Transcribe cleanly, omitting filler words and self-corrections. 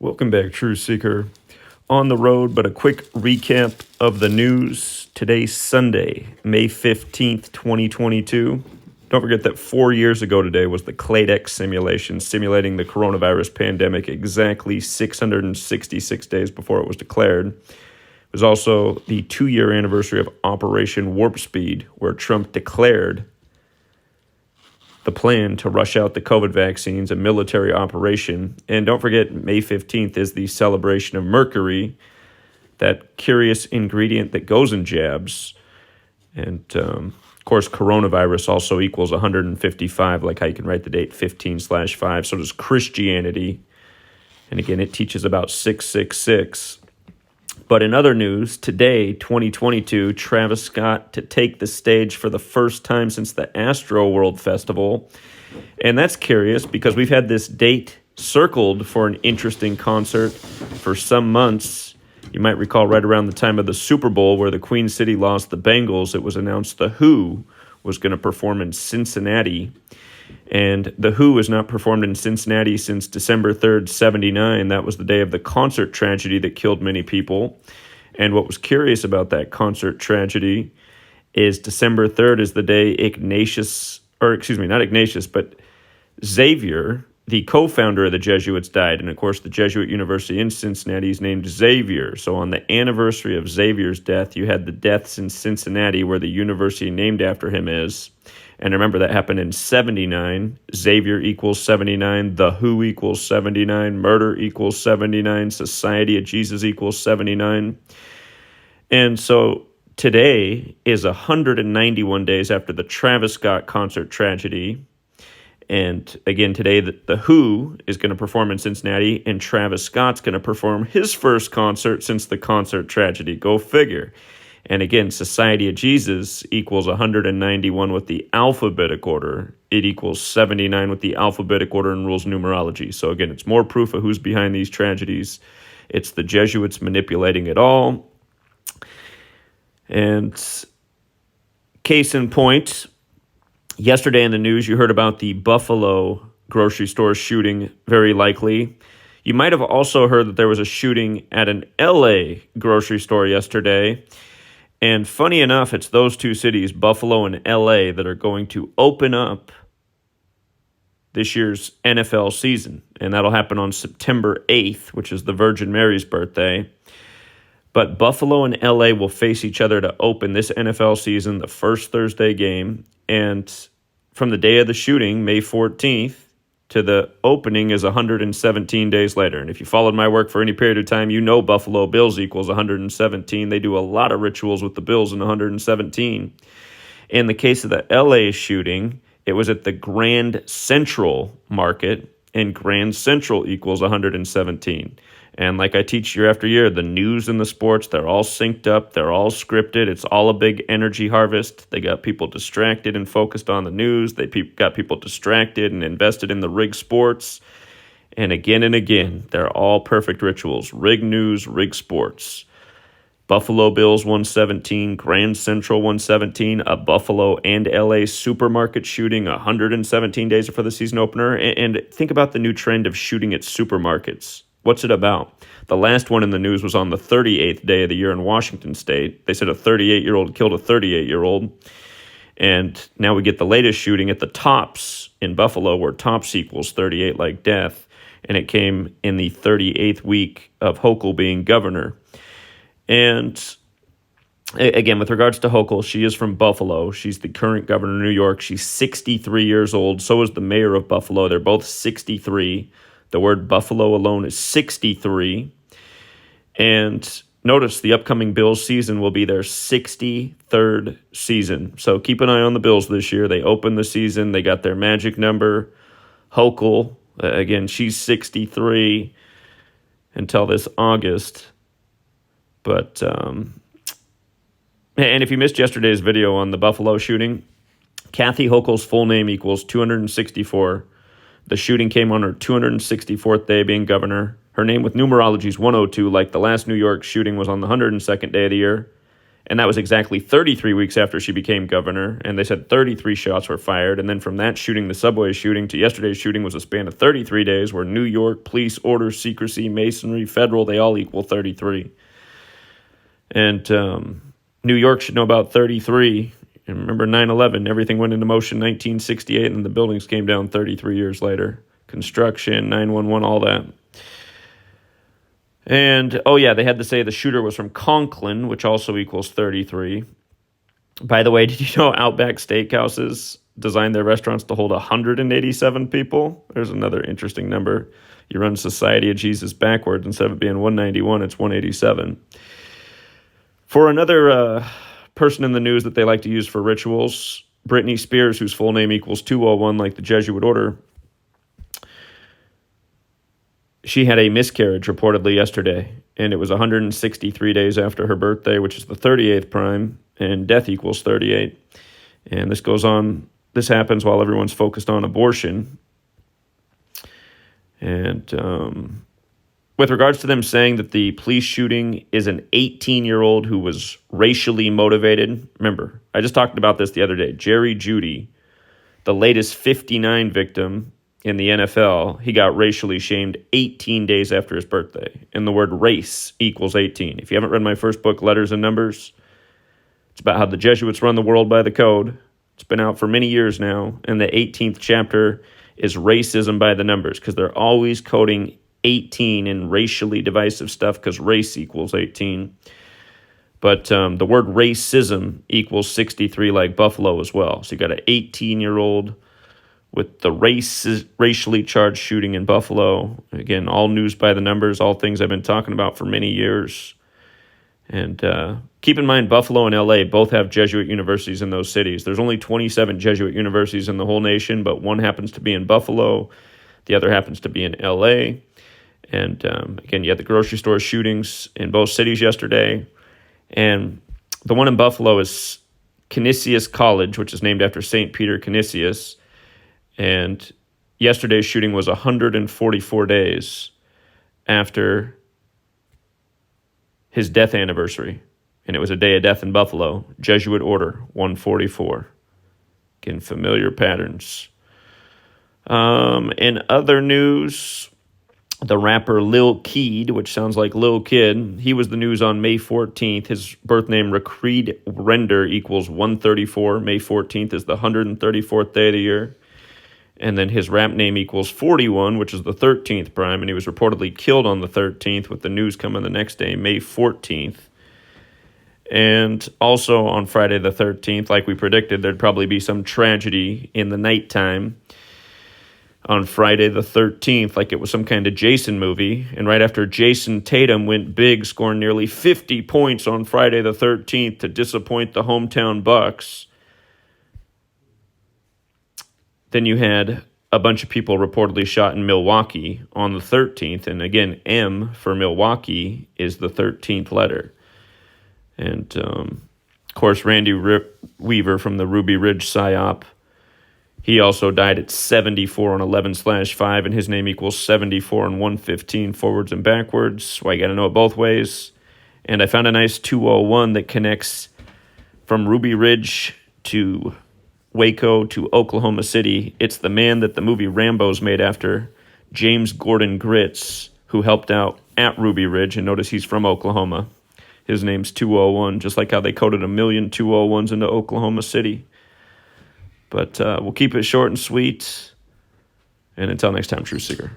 Welcome back, True Seeker. On the road, but a quick recap of the news. Today's Sunday, May 15th, 2022. Don't forget that 4 years ago today was the Cladex simulation, simulating the coronavirus pandemic exactly 666 days before it was declared. It was also the 2-year anniversary of Operation Warp Speed, where Trump declared the plan to rush out the COVID vaccines, a military operation. And don't forget, May 15th is the celebration of Mercury, that curious ingredient that goes in jabs. And, of course, coronavirus also equals 155, like how you can write the date 15/5. So does Christianity. And again, it teaches about 666. But in other news, today, 2022, Travis Scott to take the stage for the first time since the Astro World Festival. And that's curious because we've had this date circled for an interesting concert for some months. You might recall right around the time of the Super Bowl where the Queen City lost the Bengals, it was announced The Who was going to perform in Cincinnati. And The Who has not performed in Cincinnati since December 3rd, 1979. That was the day of the concert tragedy that killed many people. And what was curious about that concert tragedy is December 3rd is the day Xavier, the co-founder of the Jesuits, died. And of course, the Jesuit University in Cincinnati is named Xavier. So on the anniversary of Xavier's death, you had the deaths in Cincinnati where the university named after him is. And remember, that happened in 79. Xavier equals 79. The Who equals 79. Murder equals 79. Society of Jesus equals 79. And so today is 191 days after the Travis Scott concert tragedy. And again, today, the Who is going to perform in Cincinnati, and Travis Scott's going to perform his first concert since the concert tragedy. Go figure. And again, Society of Jesus equals 191 with the alphabetic order. It equals 79 with the alphabetic order and rules numerology. So again, it's more proof of who's behind these tragedies. It's the Jesuits manipulating it all. And case in point, yesterday in the news, you heard about the Buffalo grocery store shooting, very likely. You might have also heard that there was a shooting at an LA grocery store yesterday. And funny enough, it's those two cities, Buffalo and LA, that are going to open up this year's NFL season. And that'll happen on September 8th, which is the Virgin Mary's birthday. But Buffalo and LA will face each other to open this NFL season, the first Thursday game. And from the day of the shooting, May 14th, to the opening is 117 days later. And if you followed my work for any period of time, you know Buffalo Bills equals 117. They do a lot of rituals with the Bills in 117. In the case of the LA shooting, it was at the Grand Central Market, and Grand Central equals 117. And like I teach year after year, the news and the sports, they're all synced up. They're all scripted. It's all a big energy harvest. They got people distracted and focused on the news. They got people distracted and invested in the rig sports. And again, they're all perfect rituals. Rig news, rig sports. Buffalo Bills 117, Grand Central 117, a Buffalo and LA supermarket shooting 117 days before the season opener. And think about the new trend of shooting at supermarkets. What's it about? The last one in the news was on the 38th day of the year in Washington State. They said a 38-year-old killed a 38-year-old. And now we get the latest shooting at the Tops in Buffalo, where Tops equals 38 like death. And it came in the 38th week of Hochul being governor. And again, with regards to Hochul, she is from Buffalo. She's the current governor of New York. She's 63 years old. So is the mayor of Buffalo. They're both 63. The word Buffalo alone is 63. And notice the upcoming Bills season will be their 63rd season. So keep an eye on the Bills this year. They opened the season. They got their magic number. Hochul, again, she's 63 until this August. But, and if you missed yesterday's video on the Buffalo shooting, Kathy Hochul's full name equals 264. The shooting came on her 264th day being governor. Her name with numerology is 102, like the last New York shooting was on the 102nd day of the year. And that was exactly 33 weeks after she became governor. And they said 33 shots were fired. And then from that shooting, the subway shooting, to yesterday's shooting was a span of 33 days where New York, police, order, secrecy, masonry, federal, they all equal 33. And New York should know about 33. And remember 9/11, everything went into motion 1968, and then the buildings came down 33 years later. Construction, 911, all that. And, oh yeah, they had to say the shooter was from Conklin, which also equals 33. By the way, did you know Outback Steakhouses designed their restaurants to hold 187 people? There's another interesting number. You run Society of Jesus backwards. Instead of it being 191, it's 187. For another person in the news that they like to use for rituals, Britney Spears, whose full name equals 201 like the Jesuit order, she had a miscarriage reportedly yesterday, and it was 163 days after her birthday, which is the 38th prime, and death equals 38. And this happens while everyone's focused on abortion. And with regards to them saying that the police shooting is an 18-year-old who was racially motivated, remember, I just talked about this the other day. Jerry Jeudy, the latest 59 victim in the NFL, he got racially shamed 18 days after his birthday. And the word race equals 18. If you haven't read my first book, Letters and Numbers, it's about how the Jesuits run the world by the code. It's been out for many years now. And the 18th chapter is racism by the numbers, because they're always coding 18 in racially divisive stuff because race equals 18. But the word racism equals 63 like Buffalo as well. So you got an 18-year-old with the racially charged shooting in Buffalo. Again, all news by the numbers, all things I've been talking about for many years. And keep in mind, Buffalo and LA both have Jesuit universities in those cities. There's only 27 Jesuit universities in the whole nation, but one happens to be in Buffalo. The other happens to be in LA. And again, you had the grocery store shootings in both cities yesterday. And the one in Buffalo is Canisius College, which is named after St. Peter Canisius. And yesterday's shooting was 144 days after his death anniversary. And it was a day of death in Buffalo. Jesuit order, 144. Again, familiar patterns. In other news, the rapper Lil Keed, which sounds like Lil Kid, he was the news on May 14th. His birth name, Recreed Render, equals 134. May 14th is the 134th day of the year. And then his rap name equals 41, which is the 13th prime. And he was reportedly killed on the 13th, with the news coming the next day, May 14th. And also on Friday the 13th, like we predicted, there'd probably be some tragedy in the nighttime on Friday the 13th, like it was some kind of Jason movie. And right after Jason Tatum went big, scoring nearly 50 points on Friday the 13th to disappoint the hometown Bucks, then you had a bunch of people reportedly shot in Milwaukee on the 13th. And again, M for Milwaukee is the 13th letter. And, of course, Randy Weaver from the Ruby Ridge PSYOP, he also died at 74 on 11/5, and his name equals 74 on 115 forwards and backwards. Well, you got to know it both ways. And I found a nice 201 that connects from Ruby Ridge to Waco to Oklahoma City. It's the man that the movie Rambo's made after, James Gordon Gritz, who helped out at Ruby Ridge. And notice he's from Oklahoma. His name's 201, just like how they coded 1,000,000 201s into Oklahoma City. But we'll keep it short and sweet. And until next time, Truth Seeker.